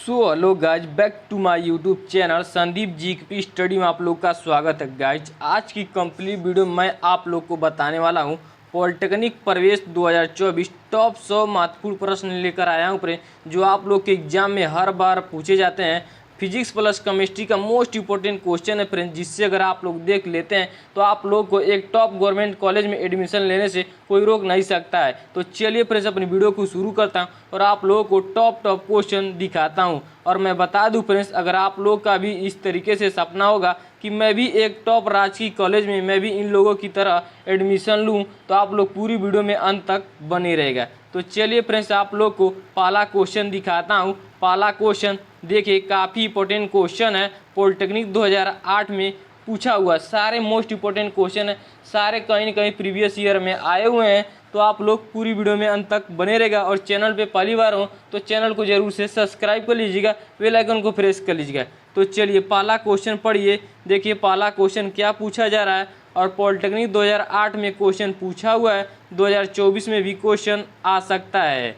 Hello guys, back to my YouTube channel Sandeep GK study में आप लोग का स्वागत है। गाइज आज की कंप्लीट वीडियो मैं आप लोग को बताने वाला हूं पॉलिटेक्निक प्रवेश 2024 टॉप 100 महत्वपूर्ण प्रश्न लेकर आया हूं फ्रेंड, जो आप लोग के एग्जाम में हर बार पूछे जाते हैं। फिजिक्स प्लस केमिस्ट्री का मोस्ट इंपॉर्टेंट क्वेश्चन है फ्रेंड, जिससे अगर आप लोग देख लेते हैं तो आप लोग को एक टॉप गवर्नमेंट कॉलेज में एडमिशन लेने से कोई रोक नहीं सकता है। तो चलिए फ्रेंड्स अपनी वीडियो को शुरू करता हूं और आप लोगों को टॉप क्वेश्चन दिखाता हूं। और मैं बता दूं फ्रेंड्स, अगर आप लोग का भी इस तरीके से सपना होगा कि मैं भी एक टॉप राजकीय कॉलेज में मैं भी इन लोगों की तरह एडमिशन लूं, तो आप लोग पूरी वीडियो में अंत तक बने रहेगा। तो चलिए फ्रेंड्स आप लोग को पहला क्वेश्चन दिखाता हूं। पहला क्वेश्चन देखिए, काफ़ी इंपॉर्टेंट क्वेश्चन है, पॉलिटेक्निक 2008 में पूछा हुआ। सारे मोस्ट इंपॉर्टेंट क्वेश्चन है, सारे कहीं न कहीं प्रीवियस ईयर में आए हुए हैं। तो आप लोग पूरी वीडियो में अंत तक बने रहेगा। और चैनल पे पहली बार हो तो चैनल को जरूर से सब्सक्राइब कर लीजिएगा, बेल आइकन को प्रेस कर लीजिएगा। तो चलिए पहला क्वेश्चन पढ़िए। देखिए पहला क्वेश्चन क्या पूछा जा रहा है, और पॉलिटेक्निक 2008 में क्वेश्चन पूछा हुआ है, 2024 में भी क्वेश्चन आ सकता है।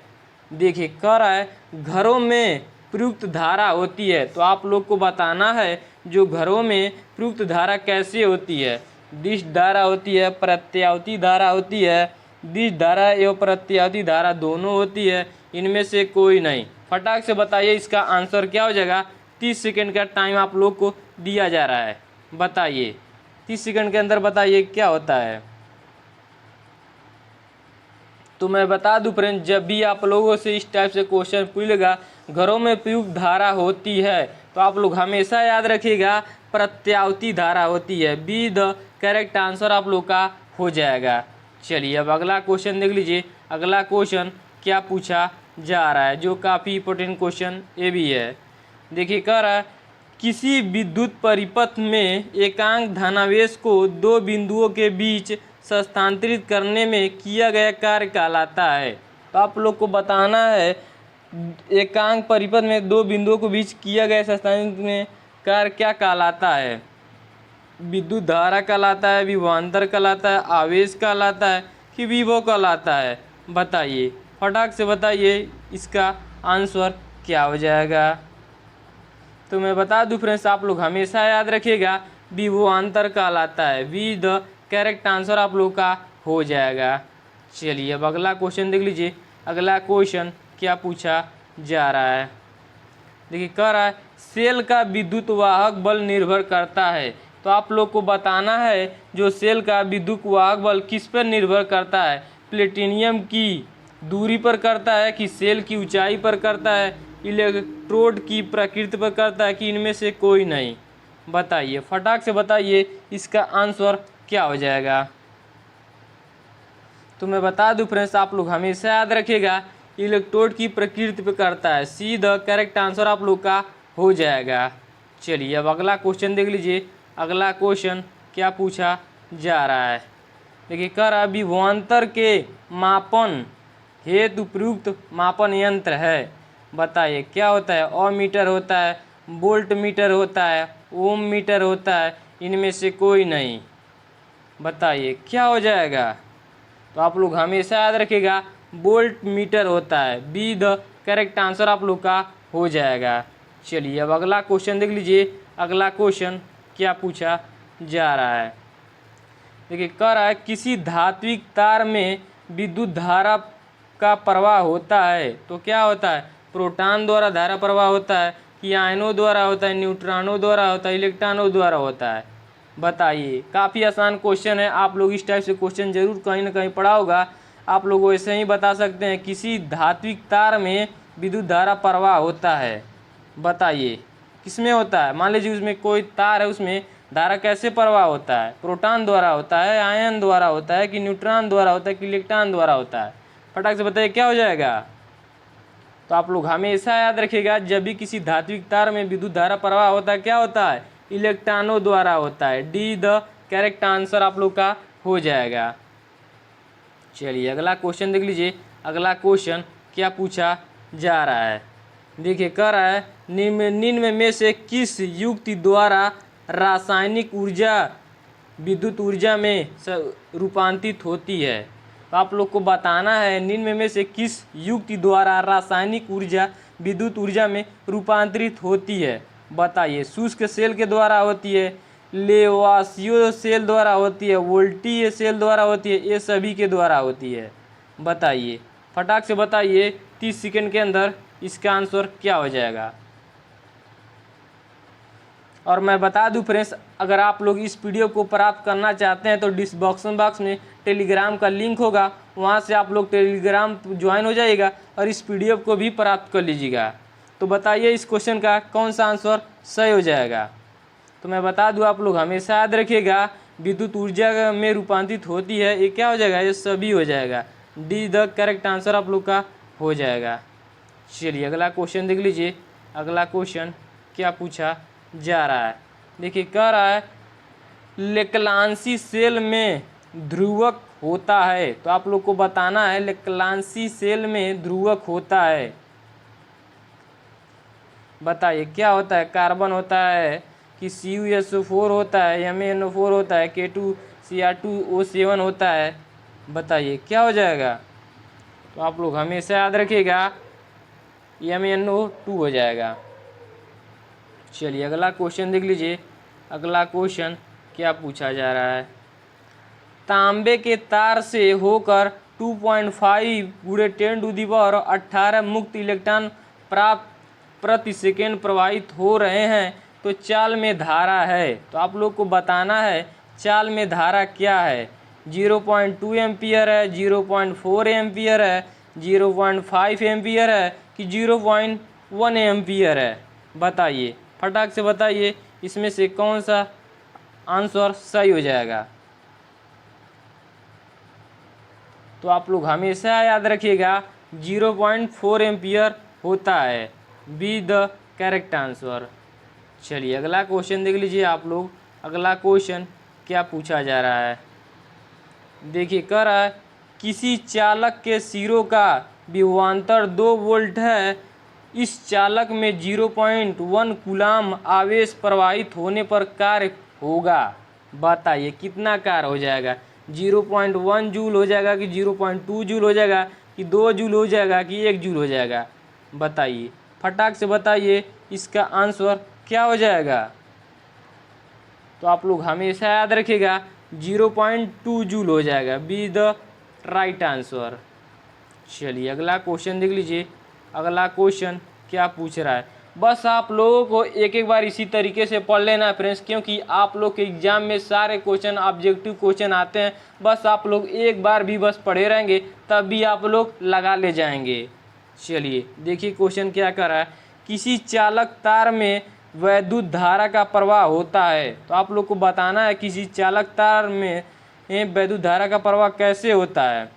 देखिए कह रहा है घरों में प्रयुक्त धारा होती है, तो आप लोग को बताना है जो घरों में प्रयुक्त धारा कैसे होती है। दिश धारा होती है, प्रत्यावर्ती धारा होती है। दिश धारा एवं प्रत्यावर्ती धारा दोनों होती है, इनमें से कोई नहीं। फटाक से बताइए इसका आंसर क्या हो जाएगा। 30 सेकंड का टाइम आप लोग को दिया जा रहा है, बताइए 30 सेकंड के अंदर बताइए क्या होता है। तो मैं बता दूं फ्रेंड, जब भी आप लोगों से इस टाइप से क्वेश्चन पूछेगा घरों में प्रयुक्त धारा होती है, तो आप लोग हमेशा याद रखिएगा प्रत्यावर्ती धारा होती है। बी द करेक्ट आंसर आप लोग का हो जाएगा। चलिए अब अगला क्वेश्चन देख लीजिए। अगला क्वेश्चन क्या पूछा जा रहा है, जो काफ़ी इंपॉर्टेंट क्वेश्चन ये भी है। देखिए कह रहा है किसी विद्युत परिपथ में एकांक धनावेश को दो बिंदुओं के बीच स्थानांतरित करने में किया गया कार्य कहलाता है। तो आप लोग को बताना है एकांक परिपथ में दो बिंदुओं के बीच किया गया स्थानांतरित में कार्य क्या कहलाता है। विद्युत धारा कहलाता है, विभवांतर कहलाता है, आवेश कहलाता है कि विभव कहलाता है। बताइए फटाक से बताइए इसका आंसर क्या हो जाएगा। तो मैं बता दूं फ्रेंड्स, आप लोग हमेशा याद रखिएगा विभवांतर कहलाता है। वी द करेक्ट आंसर आप लोग का हो जाएगा। चलिए अब अगला क्वेश्चन देख लीजिए। अगला क्वेश्चन क्या पूछा जा रहा है। देखिए कह रहा है सेल का विद्युत वाहक बल निर्भर करता है। तो आप लोग को बताना है जो सेल का विद्युत वाहक बल किस पर निर्भर करता है। प्लेटिनियम की दूरी पर करता है कि सेल की ऊंचाई पर करता है, इलेक्ट्रोड की प्रकृति पर करता है कि इनमें से कोई नहीं। बताइए फटाक से बताइए इसका आंसर क्या हो जाएगा। तो मैं बता दूं फ्रेंड्स, आप लोग हमेशा याद रखिएगा इलेक्ट्रोड की प्रकृति पर करता है। सी द करेक्ट आंसर आप लोग का हो जाएगा। चलिए अब अगला क्वेश्चन देख लीजिए। अगला क्वेश्चन क्या पूछा जा रहा है। देखिए कह रहा है विभवांतर के मापन हेतु प्रयुक्त मापन यंत्र है। बताइए क्या होता है। ओमीटर होता है, वोल्ट मीटर होता है, ओम मीटर होता है, इनमें से कोई नहीं। बताइए क्या हो जाएगा। तो आप लोग हमेशा याद रखिएगा वोल्ट मीटर होता है। बी द करेक्ट आंसर आप लोग का हो जाएगा। चलिए अब अगला क्वेश्चन देख लीजिए। अगला क्वेश्चन क्या पूछा जा रहा है। देखिए कह रहा है किसी धात्विक तार में विद्युत धारा का प्रवाह होता है, तो क्या होता है। प्रोटॉन द्वारा धारा प्रवाह होता है कि आयनों द्वारा होता है, न्यूट्रॉनों द्वारा होता है, इलेक्ट्रॉनों द्वारा होता है। बताइए काफ़ी आसान क्वेश्चन है। आप लोग इस टाइप से क्वेश्चन जरूर कहीं ना कहीं पढ़ा होगा। आप लोग ऐसे ही बता सकते हैं किसी धात्विक तार में विद्युत धारा प्रवाह होता है। बताइए किसमें होता है। मान लीजिए उसमें कोई तार है, उसमें धारा कैसे प्रवाह होता है। प्रोटॉन द्वारा होता है, आयन द्वारा होता है कि न्यूट्रॉन द्वारा होता है कि इलेक्ट्रॉन द्वारा होता है। फटाक से बताइए क्या हो जाएगा। तो आप लोग हमेशा याद रखिएगा जब भी किसी धात्विक तार में विद्युत धारा प्रवाह होता है क्या होता है, इलेक्ट्रॉनों द्वारा होता है। डी द करेक्ट आंसर आप लोग का हो जाएगा। चलिए अगला क्वेश्चन देख लीजिए। अगला क्वेश्चन क्या पूछा जा रहा है। देखिए कह रहा है निम्न में से किस युक्ति द्वारा रासायनिक ऊर्जा विद्युत ऊर्जा में रूपांतरित होती है। तो आप लोग को बताना है निम्न में से किस युक्ति द्वारा रासायनिक ऊर्जा विद्युत ऊर्जा में रूपांतरित होती है? बताइए। शुष्क सेल के द्वारा होती है, लेवासियो सेल द्वारा होती है, वोल्टीय सेल द्वारा होती है, ये सभी के द्वारा होती है? बताइए, फटाक से बताइए 30 सेकंड के अंदर इसका आंसर क्या हो जाएगा। और मैं बता दूं फ्रेंड्स, अगर आप लोग इस वीडियो को प्राप्त करना चाहते हैं तो डिस्क्रिप्शन बॉक्स में टेलीग्राम का लिंक होगा, वहां से आप लोग टेलीग्राम ज्वाइन हो जाइएगा और इस पीडीएफ को भी प्राप्त कर लीजिएगा। तो बताइए इस क्वेश्चन का कौन सा आंसर सही हो जाएगा। तो मैं बता दूं, आप लोग हमेशा याद रखिएगा, विद्युत ऊर्जा में रूपांतरित होती है, ये क्या हो जाएगा, ये सभी हो जाएगा। डी द करेक्ट आंसर आप लोग का हो जाएगा। चलिए अगला क्वेश्चन देख लीजिए। अगला क्वेश्चन क्या पूछा जा रहा है, देखिए कह रहा है लेक्लांसी सेल में ध्रुवक होता है। तो आप लोग को बताना है लेक्लांसी सेल में ध्रुवक होता है। बताइए क्या होता है, कार्बन होता है कि CuSO4 होता है, MaNO4 होता है, K2Cr2O7 होता है? बताइए क्या हो जाएगा। तो आप लोग हमेशा याद रखिएगा MaNO2 हो जाएगा। चलिए अगला क्वेश्चन देख लीजिए। अगला क्वेश्चन क्या पूछा जा रहा है, तांबे के तार से होकर 2.5 × 10⁻18 मुक्त इलेक्ट्रॉन प्राप्त प्रति सेकेंड प्रवाहित हो रहे हैं, तो चाल में धारा है। तो आप लोग को बताना है चाल में धारा क्या है, 0.2 एम्पियर है, 0.4 एम्पियर है, 0.5 एम्पियर है कि 0.1 एम्पियर है? बताइए, फटाक से बताइए इसमें से कौन सा आंसर सही हो जाएगा। तो आप लोग हमेशा याद रखिएगा 0.4 एम्पियर होता है, बी द करेक्ट आंसर। चलिए अगला क्वेश्चन देख लीजिए आप लोग। अगला क्वेश्चन क्या पूछा जा रहा है, देखिए कह रहा है किसी चालक के सिरों का विभवांतर 2 वोल्ट है, इस चालक में 0.1 कूलाम आवेश प्रवाहित होने पर कार्य होगा। बताइए कितना कार्य हो जाएगा, 0.1 जूल हो जाएगा कि 0.2 जूल हो जाएगा कि 2 जूल हो जाएगा कि 1 जूल हो जाएगा? बताइए, फटाक से बताइए इसका आंसर क्या हो जाएगा। तो आप लोग हमेशा याद रखिएगा 0.2 जूल हो जाएगा, बी द राइट आंसर। चलिए अगला क्वेश्चन देख लीजिए। अगला क्वेश्चन क्या पूछ रहा है, बस आप लोगों को एक एक बार इसी तरीके से पढ़ लेना फ्रेंड्स, क्योंकि आप लोग के एग्जाम में सारे क्वेश्चन ऑब्जेक्टिव क्वेश्चन आते हैं। बस आप लोग एक बार भी बस पढ़े रहेंगे तब भी आप लोग लगा ले जाएंगे। चलिए देखिए क्वेश्चन क्या कर रहा है, किसी चालक तार में वैद्युत धारा का प्रवाह होता है। तो आप लोग को बताना है किसी चालक तार में वैद्युत धारा का प्रवाह कैसे होता है,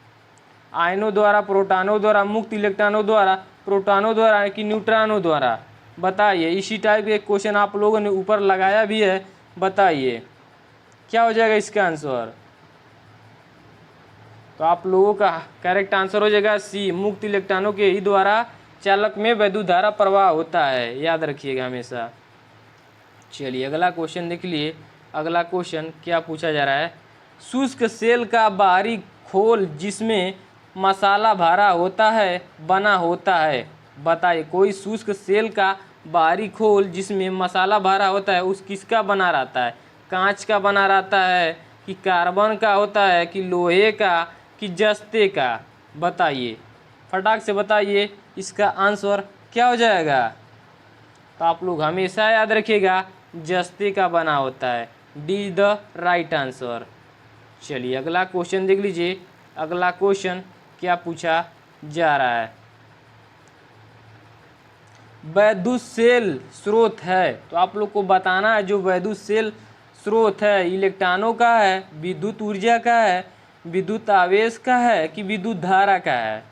आयनों द्वारा, प्रोटॉनों द्वारा, मुक्त इलेक्ट्रॉनों द्वारा, प्रोटॉनों द्वारा कि न्यूट्रॉनों द्वारा? बताइए, इसी टाइप के क्वेश्चन आप लोगों ने ऊपर लगाया भी है। बताइए क्या हो जाएगा इसका आंसर। तो आप लोगों का करेक्ट आंसर हो जाएगा सी, मुक्त इलेक्ट्रॉनों के ही द्वारा चालक में वैद्युत धारा प्रवाह होता है, याद रखिएगा हमेशा। चलिए अगला क्वेश्चन देख लिए। अगला क्वेश्चन क्या पूछा जा रहा है, शुष्क सेल का बाहरी खोल जिसमें मसाला भरा होता है बना होता है। बताइए, कोई शुष्क सेल का बाहरी खोल जिसमें मसाला भरा होता है उस किसका बना रहता है, कांच का बना रहता है कि कार्बन का होता है कि लोहे का कि जस्ते का? बताइए, फटाक से बताइए इसका आंसर क्या हो जाएगा। तो आप लोग हमेशा याद रखिएगा जस्ते का बना होता है, डी द राइट आंसर। चलिए अगला क्वेश्चन देख लीजिए। अगला क्वेश्चन क्या पूछा जा रहा है, वैद्युत सेल स्रोत है। तो आप लोग को बताना है जो वैद्युत सेल स्रोत है इलेक्ट्रॉनों का है, विद्युत ऊर्जा का है, विद्युत आवेश का है कि विद्युत धारा का है?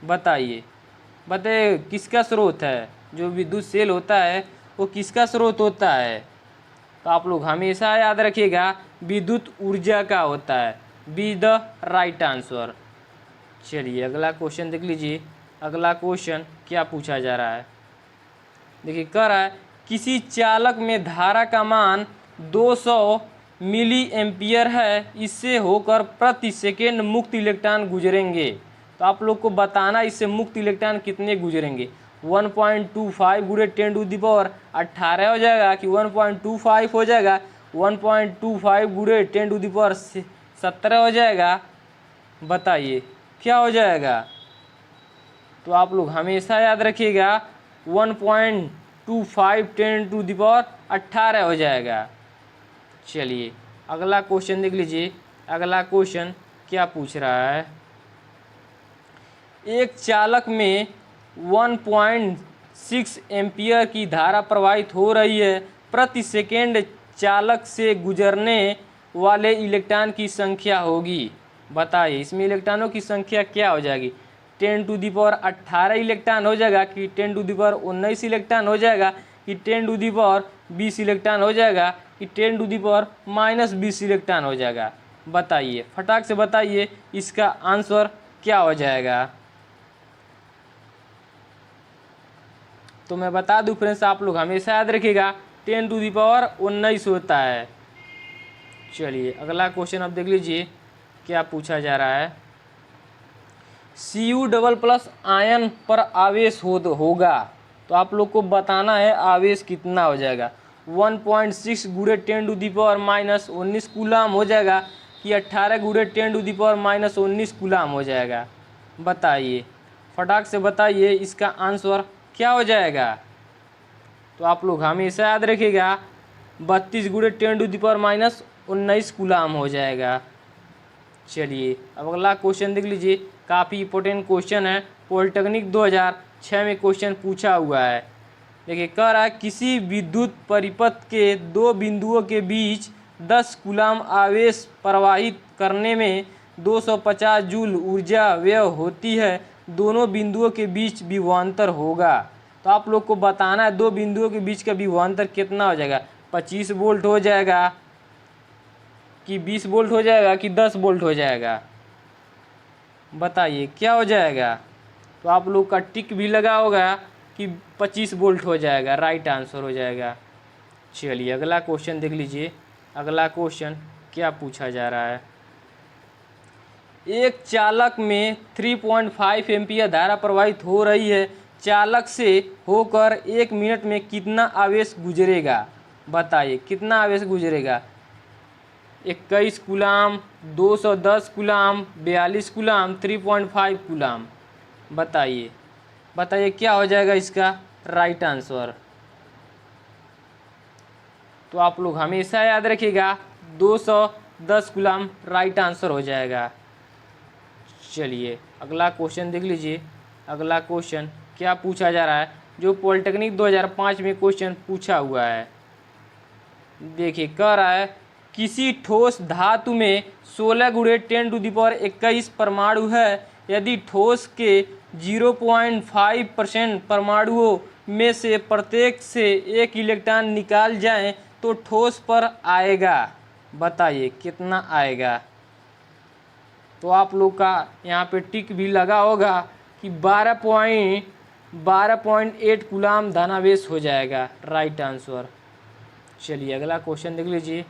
बताइए किसका स्रोत है, जो विद्युत सेल होता है वो किसका स्रोत होता है? तो आप लोग हमेशा याद रखिएगा विद्युत ऊर्जा का होता है, बी द राइट आंसर। चलिए अगला क्वेश्चन देख लीजिए। अगला क्वेश्चन क्या पूछा जा रहा है, देखिए कह रहा है किसी चालक में धारा का मान 200 मिली एम्पियर है, इससे होकर प्रति सेकेंड मुक्त इलेक्ट्रॉन गुजरेंगे। तो आप लोग को बताना इससे मुक्त इलेक्ट्रॉन कितने गुजरेंगे। 1.25 गुणे 10⁻18 हो जाएगा कि 1.25 हो जाएगा, 1.25 गुणे 10⁻17 हो जाएगा। बताइए क्या हो जाएगा। तो आप लोग हमेशा याद रखिएगा 1.25 10⁻18 हो जाएगा। चलिए अगला क्वेश्चन देख लीजिए। अगला क्वेश्चन क्या पूछ रहा है। एक चालक में 1.6 एम्पियर की धारा प्रवाहित हो रही है। प्रति सेकेंड चालक से गुजरने वाले इलेक्ट्रॉन की संख्या होगी। बताइए इसमें इलेक्ट्रॉनों की संख्या क्या हो जाएगी। 10⁻18 इलेक्ट्रॉन हो जाएगा कि 10⁻19 इलेक्ट्रॉन हो जाएगा कि 10⁻20 इलेक्ट्रॉन हो जाएगा कि 10⁻−20 इलेक्ट्रॉन हो जाएगा। बताइए फटाक से बताइए इसका आंसर क्या हो जाएगा। तो मैं बता दूं फ्रेंड्स, आप लोग हमेशा याद रखिएगा 10⁻19 होता है। चलिए अगला क्वेश्चन अब देख लीजिए क्या पूछा जा रहा है। Cu++ आयन पर आवेश होगा। तो आप लोग को बताना है आवेश कितना हो जाएगा। 1.6 गुणे 10⁻−19 कूलाम हो जाएगा कि 18 गुणे 10⁻−19 कूलाम हो जाएगा। बताइए फटाक से बताइए इसका आंसर क्या हो जाएगा। तो आप लोग हमेशा याद रखिएगा 32 गुणे 10⁻−19 कूलाम हो जाएगा। चलिए अब अगला क्वेश्चन देख लीजिए, काफ़ी इंपॉर्टेंट क्वेश्चन है। पॉलिटेक्निक 2006 में क्वेश्चन पूछा हुआ है। देखिए कह रहा है किसी विद्युत परिपथ के दो बिंदुओं के बीच 10 कूलाम आवेश प्रवाहित करने में 250 जूल ऊर्जा व्यय होती है। दोनों बिंदुओं के बीच विभवांतर होगा। तो आप लोग को बताना है दो बिंदुओं के बीच का विभवांतर कितना हो जाएगा। 25 वोल्ट हो जाएगा कि 20 वोल्ट हो जाएगा कि 10 वोल्ट हो जाएगा। बताइए क्या हो जाएगा। तो आप लोग का टिक भी लगा होगा कि 25 वोल्ट हो जाएगा, राइट आंसर हो जाएगा। चलिए अगला क्वेश्चन देख लीजिए। अगला क्वेश्चन क्या पूछा जा रहा है। एक चालक में 3.5 एम्पियर धारा प्रवाहित हो रही है। चालक से होकर 1 मिनट में कितना आवेश गुजरेगा। बताइए कितना आवेश गुजरेगा। 21 कूलाम, 210 कूलाम, 42 कूलाम, 3.5 कूलाम। बताइए बताइए क्या हो जाएगा इसका राइट आंसर। तो आप लोग हमेशा याद रखिएगा 210 कूलाम राइट आंसर हो जाएगा। चलिए अगला क्वेश्चन देख लीजिए। अगला क्वेश्चन क्या पूछा जा रहा है जो पॉलिटेक्निक 2005 में क्वेश्चन पूछा हुआ है। देखिए कह रहा है किसी ठोस धातु में 16 गुणे 10⁻21 परमाणु है। यदि ठोस के 0.5% परमाणुओं में से प्रत्येक से एक इलेक्ट्रॉन निकाल जाए तो ठोस पर आएगा। बताइए कितना आएगा। तो आप लोग का यहाँ पे टिक भी लगा होगा कि 12.8 कूलाम धनावेश हो जाएगा, राइट आंसर। चलिए अगला क्वेश्चन देख लीजिए।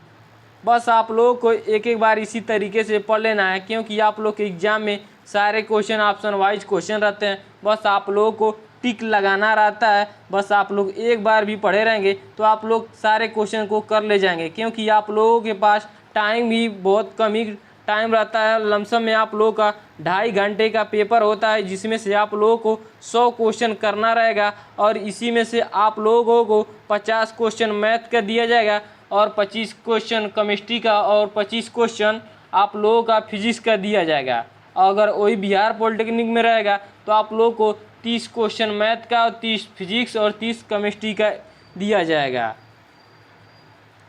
बस आप लोगों को एक एक बार इसी तरीके से पढ़ लेना है क्योंकि आप लोग के एग्जाम में सारे क्वेश्चन ऑप्शन वाइज क्वेश्चन रहते हैं। बस आप लोगों को टिक लगाना रहता है। बस आप लोग एक बार भी पढ़े रहेंगे तो आप लोग सारे क्वेश्चन को कर ले जाएंगे क्योंकि आप लोगों के पास टाइम भी बहुत कम ही टाइम रहता है। लमसम में आप लोगों का 2.5 घंटे का पेपर होता है जिसमें से आप लोगों को 100 क्वेश्चन करना रहेगा और इसी में से आप लोगों को 50 क्वेश्चन मैथ का दिया जाएगा और 25 क्वेश्चन केमिस्ट्री का और 25 क्वेश्चन आप लोगों का फिजिक्स का दिया जाएगा। अगर वही बिहार पॉलिटेक्निक में रहेगा तो आप लोगों को 30 क्वेश्चन मैथ का और 30 फिजिक्स और 30 केमिस्ट्री का दिया जाएगा।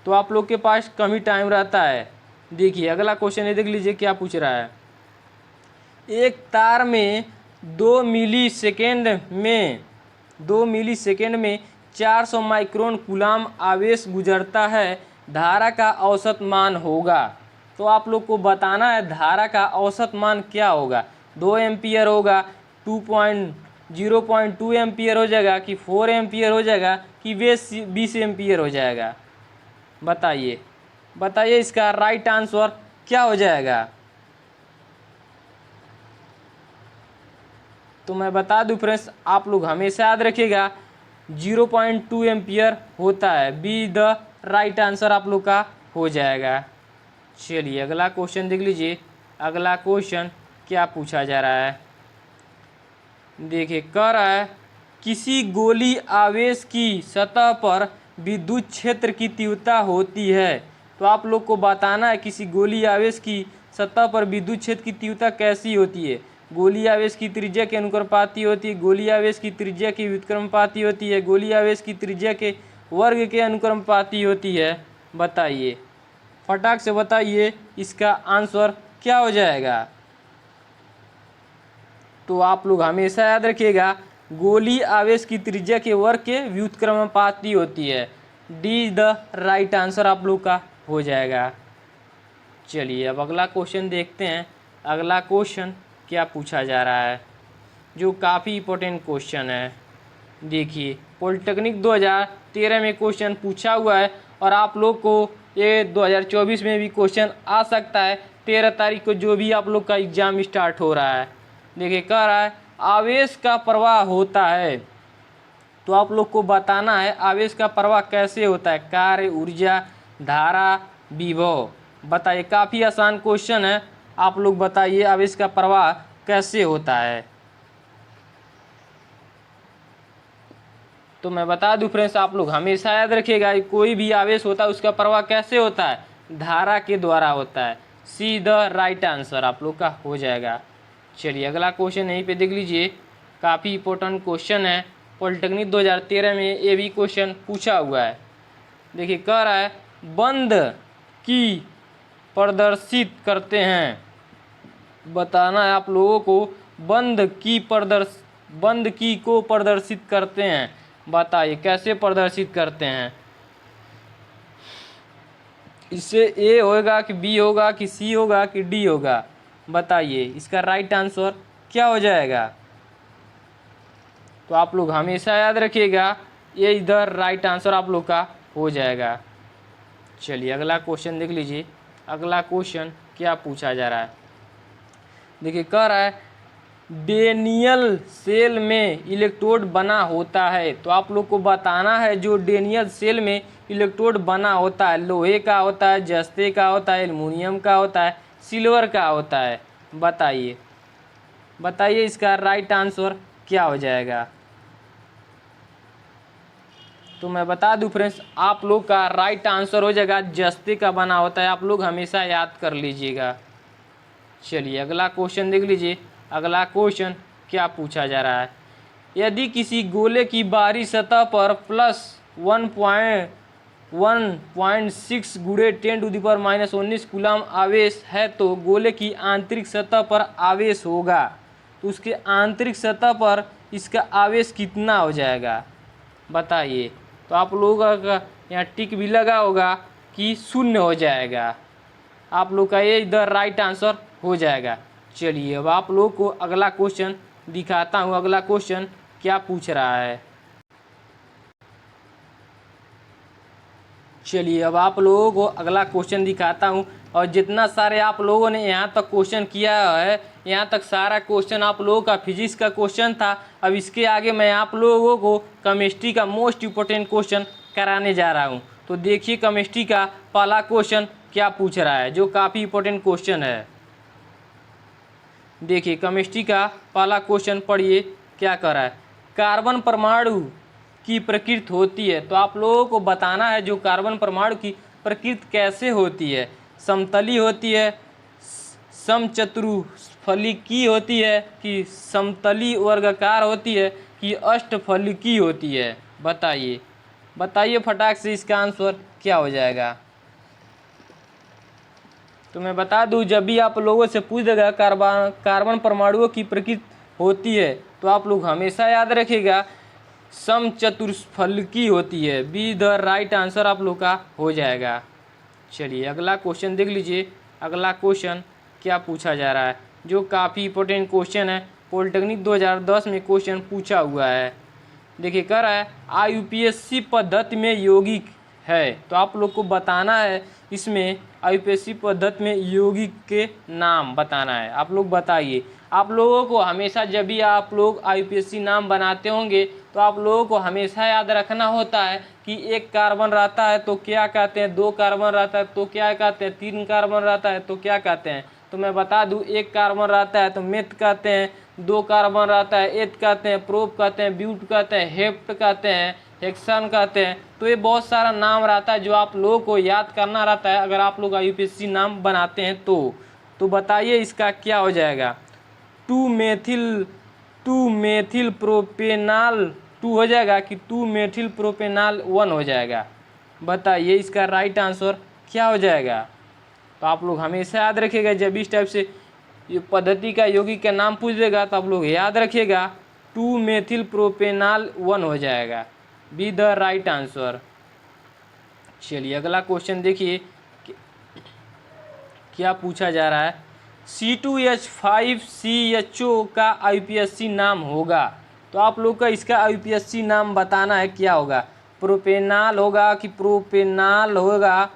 तो आप लोग के पास कम ही टाइम रहता है। देखिए अगला क्वेश्चन ये देख लीजिए क्या पूछ रहा है। एक तार में 2 मिलीसेकेंड में 400 माइक्रोन कूलाम आवेश गुजरता है। धारा का औसत मान होगा। तो आप लोग को बताना है धारा का औसत मान क्या होगा। 2 एम्पियर होगा, 0.2 एम्पियर हो जाएगा कि 4 एम्पियर हो जाएगा कि 20 एम्पियर हो जाएगा। बताइए बताइए इसका राइट आंसर क्या हो जाएगा। तो मैं बता दूं फ्रेंड्स, आप लोग हमेशा याद रखिएगा 0.2 एम्पियर होता है। बी द राइट आंसर आप लोग का हो जाएगा। चलिए अगला क्वेश्चन देख लीजिए। अगला क्वेश्चन क्या पूछा जा रहा है, देखिए कह रहा है किसी गोली आवेश की सतह पर विद्युत क्षेत्र की तीव्रता होती है। तो आप लोग को बताना है किसी गोली आवेश की सतह पर विद्युत क्षेत्र की तीव्रता कैसी होती है। गोली आवेश की त्रिज्या के अनुक्रमपाती होती है, गोली आवेश की त्रिज्या की व्युत्क्रमपाती होती है, गोली आवेश की त्रिज्या के वर्ग के अनुक्रमपाती होती है। बताइए, फटाक से बताइए इसका आंसर क्या हो जाएगा। तो आप लोग हमेशा याद रखिएगा गोली आवेश की त्रिज्या के वर्ग के व्युत्क्रमानुपाती होती है। डी द राइट आंसर आप लोग का हो जाएगा। चलिए अब अगला क्वेश्चन देखते हैं। अगला क्वेश्चन क्या पूछा जा रहा है, जो काफ़ी इम्पोर्टेंट क्वेश्चन है। देखिए पॉलिटेक्निक 2013 में क्वेश्चन पूछा हुआ है और आप लोग को ये 2024 में भी क्वेश्चन आ सकता है। 13 तारीख को जो भी आप लोग का एग्ज़ाम स्टार्ट हो रहा है। देखिए कह रहा है आवेश का प्रवाह होता है, तो आप लोग को बताना है आवेश का प्रवाह कैसे होता है। कार्य, ऊर्जा, धारा, विभव। बताइए, काफ़ी आसान क्वेश्चन है। आप लोग बताइए आवेश का प्रवाह कैसे होता है। तो मैं बता दूं फ्रेंड्स, आप लोग हमेशा याद रखिएगा कोई भी आवेश होता है उसका प्रवाह कैसे होता है, धारा के द्वारा होता है। सी द राइट आंसर आप लोग का हो जाएगा। चलिए अगला क्वेश्चन यहीं पे देख लीजिए, काफ़ी इंपॉर्टेंट क्वेश्चन है। पॉलिटेक्निक 2013 में ये भी क्वेश्चन पूछा हुआ है। देखिए कह रहा है बंद की प्रदर्शित करते हैं। बताना है आप लोगों को बंद की को प्रदर्शित करते हैं। बताइए कैसे प्रदर्शित करते हैं। इससे ए होगा कि बी होगा कि सी होगा कि डी होगा। बताइए इसका राइट आंसर क्या हो जाएगा। तो आप लोग हमेशा याद रखिएगा ये इधर राइट आंसर आप लोग का हो जाएगा। चलिए अगला क्वेश्चन देख लीजिए। अगला क्वेश्चन क्या पूछा जा रहा है, देखिए कह रहा है डेनियल सेल में इलेक्ट्रोड बना होता है। तो आप लोग को बताना है जो डेनियल सेल में इलेक्ट्रोड बना होता है, लोहे का होता है, जस्ते का होता है, एल्युमिनियम का होता है, सिल्वर का होता है। बताइए इसका राइट आंसर क्या हो जाएगा। तो मैं बता दूं फ्रेंड्स, आप लोग का राइट आंसर हो जाएगा जस्ते का बना होता है। आप लोग हमेशा याद कर लीजिएगा। चलिए अगला क्वेश्चन देख लीजिए। अगला क्वेश्चन क्या पूछा जा रहा है, यदि किसी गोले की बाहरी सतह पर प्लस 1.6 गुणे 10⁻⁻19 कूलम आवेश है तो गोले की आंतरिक सतह पर आवेश होगा। तो उसके आंतरिक सतह पर इसका आवेश कितना हो जाएगा। बताइए। तो आप लोगों का यहाँ टिक भी लगा होगा कि 0 हो जाएगा। आप लोग का ये इधर राइट आंसर हो जाएगा। चलिए अब आप लोग को अगला क्वेश्चन दिखाता हूँ। अगला क्वेश्चन क्या पूछ रहा है। चलिए अब आप लोगों को अगला क्वेश्चन दिखाता हूँ। और जितना सारे आप लोगों ने यहाँ तक क्वेश्चन किया है, यहाँ तक सारा क्वेश्चन आप लोगों का फिजिक्स का क्वेश्चन था। अब इसके आगे मैं आप लोगों को केमिस्ट्री का मोस्ट इम्पोर्टेंट क्वेश्चन कराने जा रहा हूँ। तो देखिए केमिस्ट्री का पहला क्वेश्चन क्या पूछ रहा है, जो काफ़ी इम्पोर्टेंट क्वेश्चन है। देखिए केमिस्ट्री का पहला क्वेश्चन पढ़िए क्या कर रहा है। कार्बन परमाणु की प्रकृति होती है। तो आप लोगों को बताना है जो कार्बन परमाणु की प्रकृति कैसे होती है। समतली होती है, समचतुष्फलकी होती है, कि समतली वर्गाकार होती है, कि अष्टफलकी होती है। बताइए फटाक से इसका आंसर क्या हो जाएगा। तो मैं बता दूं, जब भी आप लोगों से पूछ देगा कार्बन परमाणुओं की प्रकृति होती है, तो आप लोग हमेशा याद रखिएगा समचतुष्फलकी होती है। बी द राइट आंसर आप लोग का हो जाएगा। चलिए अगला क्वेश्चन देख लीजिए। अगला क्वेश्चन क्या पूछा जा रहा है, जो काफ़ी इंपॉर्टेंट क्वेश्चन है। पॉलिटेक्निक 2010 में क्वेश्चन पूछा हुआ है। देखिए कह रहा है आईयूपीएससी पद्धति में यौगिक है। तो आप लोग को बताना है इसमें आईयूपीएससी पद्धति में यौगिक के नाम बताना है। आप लोग बताइए आप लोगों को हमेशा जब भी आप लोग आईयूपीएसी नाम बनाते होंगे तो आप लोगों को हमेशा याद रखना होता है कि एक कार्बन रहता है तो क्या कहते हैं, दो कार्बन रहता है तो क्या कहते हैं, तीन कार्बन रहता है तो क्या कहते हैं। तो मैं बता दूं, एक कार्बन रहता है तो मेथ कहते हैं, दो कार्बन रहता है एथ कहते हैं, प्रोप कहते हैं, ब्यूट कहते हैं, हेप्ट कहते हैं, हेक्सान कहते हैं। तो ये बहुत सारा नाम रहता है जो आप लोगों को याद करना रहता है अगर आप लोग आईयूपीएसी नाम बनाते हैं तो बताइए इसका क्या हो जाएगा। टू मेथिल प्रोपेनाल 2 हो जाएगा कि 2 मेथिल प्रोपेनाल 1 हो जाएगा। बताइए इसका राइट आंसर क्या हो जाएगा। तो आप लोग हमेशा याद रखिएगा जब इस टाइप से ये पद्धति का यौगिक का नाम पूछ देगा तो आप लोग याद रखिएगा 2 मेथिल प्रोपेनाल 1 हो जाएगा, बी द राइट आंसर। चलिए अगला क्वेश्चन देखिए क्या पूछा जा रहा है। C2H5CHO का आईयूपीएसी नाम होगा। तो आप लोग का इसका आईयूपीएसी नाम बताना है क्या होगा। प्रोपेनाल होगा कि प्रोपेनाल होगा,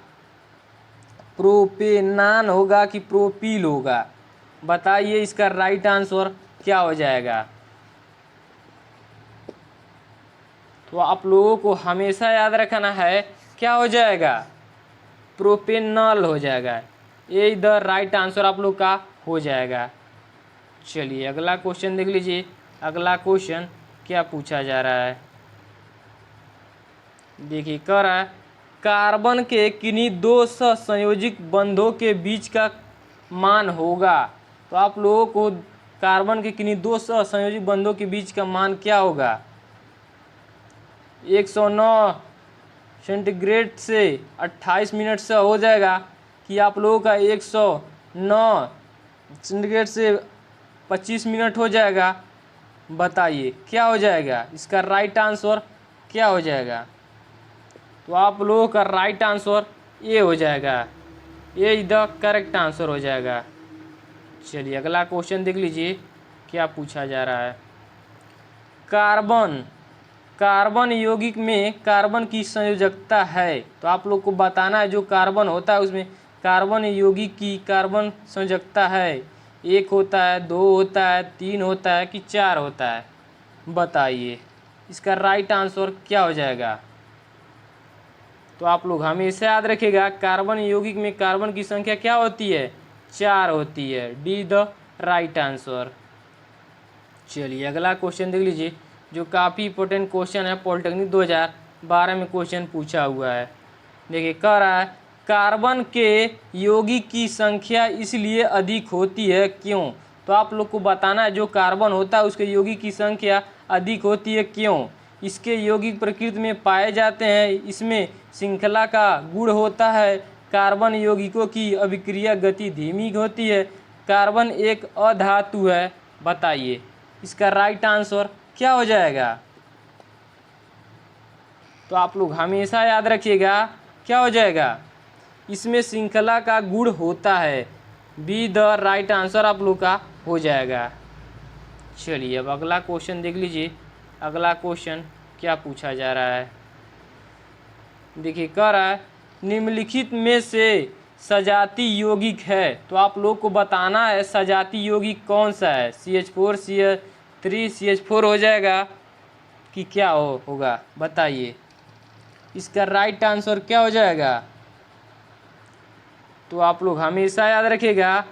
प्रोपेनान होगा कि प्रोपील होगा। बताइए इसका राइट आंसर क्या हो जाएगा। तो आप लोगों को हमेशा याद रखना है क्या हो जाएगा, प्रोपेनॉल हो जाएगा। ये इधर राइट आंसर आप लोग का हो जाएगा। चलिए अगला क्वेश्चन देख लीजिए। अगला क्वेश्चन क्या पूछा जा रहा है, देखिए कह रहा है कार्बन के किन्हीं दो सहसंयोजिक बंधों के बीच का मान होगा। तो आप लोगों को कार्बन के किन्हीं दो सहसंयोजिक बंधों के बीच का मान क्या होगा। 109 सेंटीग्रेड से 28 मिनट से हो जाएगा कि आप लोगों का 109 सेंटीग्रेड से 25 मिनट हो जाएगा। बताइए क्या हो जाएगा, इसका राइट आंसर क्या हो जाएगा। तो आप लोगों का राइट आंसर ये हो जाएगा, ये द करेक्ट आंसर हो जाएगा। चलिए अगला क्वेश्चन देख लीजिए क्या पूछा जा रहा है। कार्बन यौगिक में कार्बन की संयोजकता है। तो आप लोग को बताना है जो कार्बन होता है उसमें कार्बन यौगिक की कार्बन संयोजकता है, 1 होता है, 2 होता है, 3 होता है कि 4 होता है। बताइए इसका राइट आंसर क्या हो जाएगा। तो आप लोग हमेशा याद रखिएगा कार्बन यौगिक में कार्बन की संख्या क्या होती है, 4 होती है, डी द राइट आंसर। चलिए अगला क्वेश्चन देख लीजिए जो काफ़ी इंपॉर्टेंट क्वेश्चन है, पॉलिटेक्निक 2012 में क्वेश्चन पूछा हुआ है। देखिए कह रहा है कार्बन के यौगिक की संख्या इसलिए अधिक होती है क्यों। तो आप लोग को बताना है जो कार्बन होता है उसके यौगिक की संख्या अधिक होती है क्यों। इसके यौगिक प्रकृति में पाए जाते हैं, इसमें श्रृंखला का गुण होता है, कार्बन यौगिकों की अभिक्रिया गति धीमी होती है, कार्बन एक अधातु है। बताइए इसका राइट आंसर क्या हो जाएगा। तो आप लोग हमेशा याद रखिएगा क्या हो जाएगा, इसमें श्रृंखला का गुण होता है, बी द राइट आंसर आप लोग का हो जाएगा। चलिए अब अगला क्वेश्चन देख लीजिए। अगला क्वेश्चन क्या पूछा जा रहा है, देखिए कह रहा है निम्नलिखित में से सजाती यौगिक है। तो आप लोग को बताना है सजाती यौगिक कौन सा है, CH4 CH3 CH4 हो जाएगा कि क्या होगा। बताइए इसका राइट आंसर क्या हो जाएगा। तो आप लोग हमेशा याद रखिएगा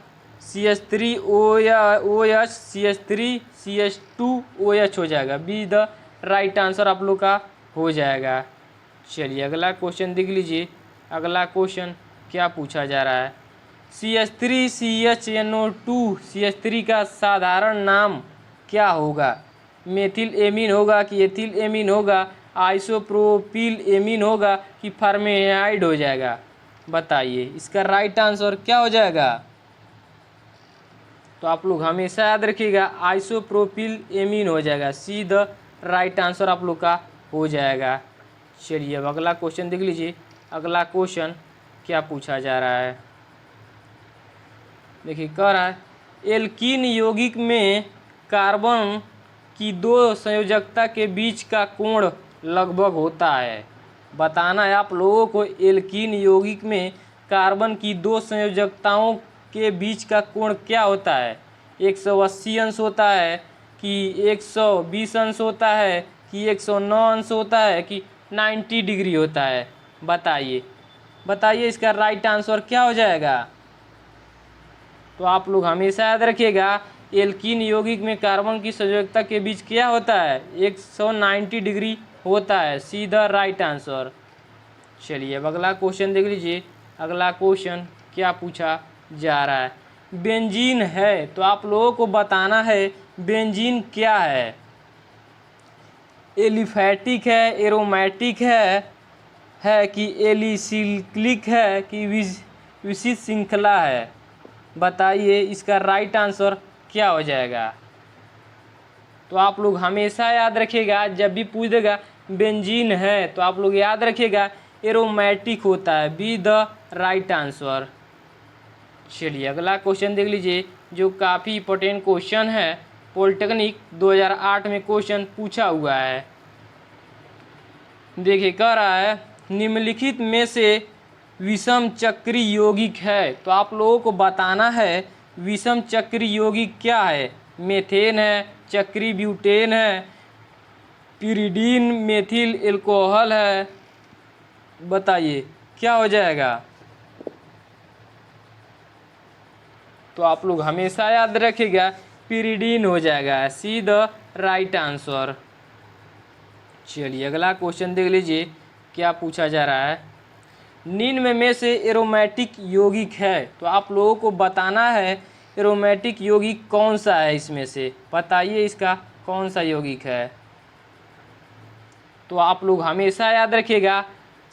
CH3OH CH3 CH2OH हो जाएगा, बी द राइट आंसर आप लोग का हो जाएगा। चलिए अगला क्वेश्चन देख लीजिए। अगला क्वेश्चन क्या पूछा जा रहा है, CH3 CHNO2 CH3 का साधारण नाम क्या होगा। मेथिल एमीन होगा कि एथिल एमीन होगा, आइसोप्रोपिल एमीन होगा कि फॉर्मेल्डिहाइड हो जाएगा। बताइए इसका राइट आंसर क्या हो जाएगा। तो आप लोग हमेशा याद रखिएगा आइसोप्रोपिल एमीन हो जाएगा, सी द राइट आंसर आप लोग का हो जाएगा। चलिए अब अगला क्वेश्चन देख लीजिए। अगला क्वेश्चन क्या पूछा जा रहा है, देखिए कह रहा है एल्कीन यौगिक में कार्बन की दो संयोजकता के बीच का कोण लगभग होता है। बताना है आप लोगों को एल्कीन यौगिक में कार्बन की दो संयोजकताओं के बीच का कोण क्या होता है। 180 अंश होता है कि 120 अंश होता है कि 109 अंश होता है कि 90 डिग्री होता है? बताइए बताइए इसका राइट आंसर क्या हो जाएगा? तो आप लोग हमेशा याद रखिएगा एल्कीन यौगिक में कार्बन की संयोजकता के बीच क्या होता है? 190 डिग्री होता है। सीधा राइट आंसर। चलिए अब अगला क्वेश्चन देख लीजिए। अगला क्वेश्चन क्या पूछा जा रहा है? बेंजीन है तो आप लोगों को बताना है बेंजीन क्या है। एलिफैटिक है, एरोमेटिक है कि एलिसिलिक है कि विशिष्ट श्रृंखला है? बताइए इसका राइट आंसर क्या हो जाएगा? तो आप लोग हमेशा याद रखिएगा जब भी पूछ देगा बेंजीन है तो आप लोग याद रखिएगा एरोमेटिक होता है। Be the right answer. चलिए अगला क्वेश्चन देख लीजिए जो काफ़ी इंपॉर्टेंट क्वेश्चन है। पॉलिटेक्निक 2008 में क्वेश्चन पूछा हुआ है। देखिए कह रहा है निम्नलिखित में से विषम चक्री यौगिक है तो आप लोगों को बताना है विषम चक्री यौगिक क्या है। मेथेन है, चक्री ब्यूटेन है, पिरिडीन मेथिल एल्कोहल है। बताइए क्या हो जाएगा? तो आप लोग हमेशा याद रखिएगा पिरिडीन हो जाएगा। See the right answer. चलिए अगला क्वेश्चन देख लीजिए क्या पूछा जा रहा है। निम्न में से एरोमेटिक यौगिक है तो आप लोगों को बताना है एरोमेटिक यौगिक कौन सा है इसमें से? बताइए इसका कौन सा यौगिक है? तो आप लोग हमेशा याद रखिएगा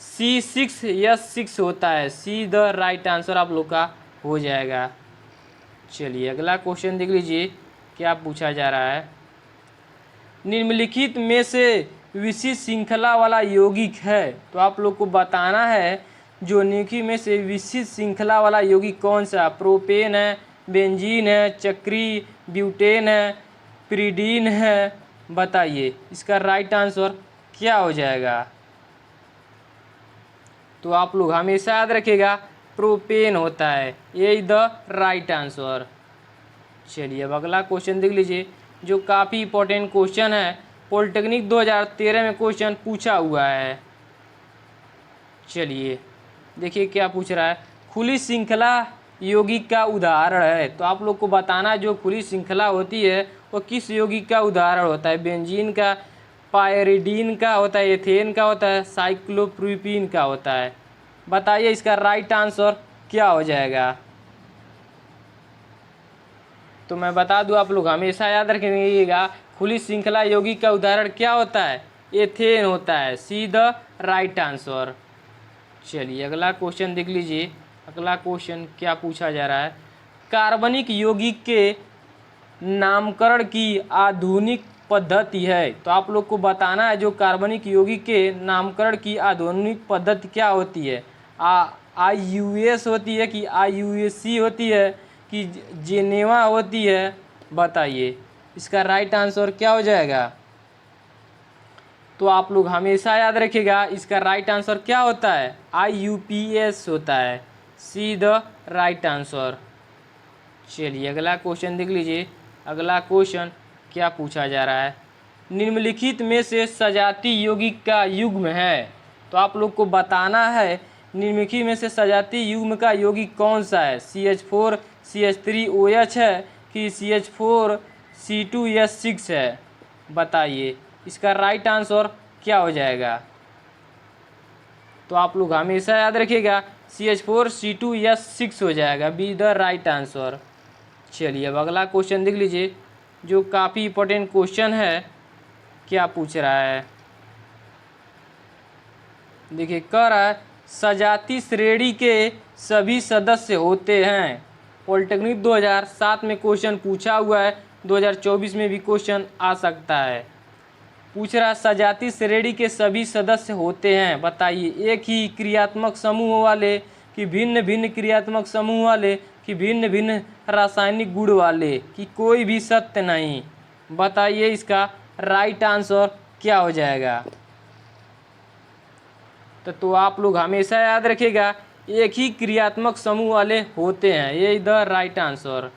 C6H6 होता है। सी द राइट आंसर आप लोग का हो जाएगा। चलिए अगला क्वेश्चन देख लीजिए क्या पूछा जा रहा है। निम्नलिखित में से विशिष्ट श्रृंखला वाला यौगिक है तो आप लोग को बताना है जो निम्नलिखित में से विशिष्ट श्रृंखला वाला यौगिक कौन सा? प्रोपेन है, बेंजीन है, चक्री ब्यूटेन है, पिरिडीन है। बताइए इसका राइट आंसर क्या हो जाएगा? तो आप लोग हमेशा याद रखिएगा प्रोपेन होता है। यही द राइट आंसर। चलिए अब अगला क्वेश्चन देख लीजिए जो काफ़ी इंपॉर्टेंट क्वेश्चन है। पॉलिटेक्निक 2013 में क्वेश्चन पूछा हुआ है। चलिए देखिए क्या पूछ रहा है। खुली श्रृंखला यौगिक का उदाहरण है तो आप लोग को बताना जो खुली श्रृंखला होती है वो किस यौगिक का उदाहरण होता है? बेंजीन का, पायरिडीन का होता है, एथेन का होता है, साइक्लोप्रोपीन का होता है? बताइए इसका राइट आंसर क्या हो जाएगा? तो मैं बता दूं आप लोग हमेशा याद रखिएगा खुली श्रृंखला यौगिक का उदाहरण क्या होता है? एथेन होता है। See the right answer. चलिए अगला क्वेश्चन देख लीजिए। अगला क्वेश्चन क्या पूछा जा रहा है। कार्बनिक यौगिक के नामकरण की आधुनिक पद्धति है तो आप लोग को बताना है जो कार्बनिक यौगिक के नामकरण की आधुनिक पद्धति क्या होती है? IUS होती है कि IUAC होती है कि जेनेवा होती है? बताइए इसका राइट आंसर क्या हो जाएगा? तो आप लोग हमेशा याद रखिएगा इसका राइट आंसर क्या होता है? IUPAC होता है। See the right answer. चलिए अगला क्वेश्चन देख लीजिए। अगला क्वेश्चन क्या पूछा जा रहा है। निम्नलिखित में से सजाती यौगिक का युग्म है तो आप लोग को बताना है निम्नलिखित में से सजाती युग्म का यौगिक कौन सा है? CH4 CH3OH है कि CH4 C2H6 है? बताइए इसका राइट आंसर क्या हो जाएगा? तो आप लोग हमेशा याद रखिएगा CH4 C2H6 हो जाएगा। Be the right answer. चलिए अब अगला क्वेश्चन देख लीजिए जो काफ़ी इंपॉर्टेंट क्वेश्चन है। क्या पूछ रहा है? देखिए कह रहा है सजाती श्रेणी के सभी सदस्य होते हैं। पॉलिटेक्निक 2007 में क्वेश्चन पूछा हुआ है। 2024 में भी क्वेश्चन आ सकता है। पूछ रहा सजाती श्रेणी के सभी सदस्य होते हैं। बताइए एक ही क्रियात्मक समूह वाले कि भिन्न भिन्न क्रियात्मक समूह वाले कि भिन्न भिन्न रासायनिक गुण वाले कि कोई भी सत्य नहीं? बताइए इसका राइट आंसर क्या हो जाएगा? तो आप लोग हमेशा याद रखिएगा एक ही क्रियात्मक समूह वाले होते हैं। यही द राइट आंसर।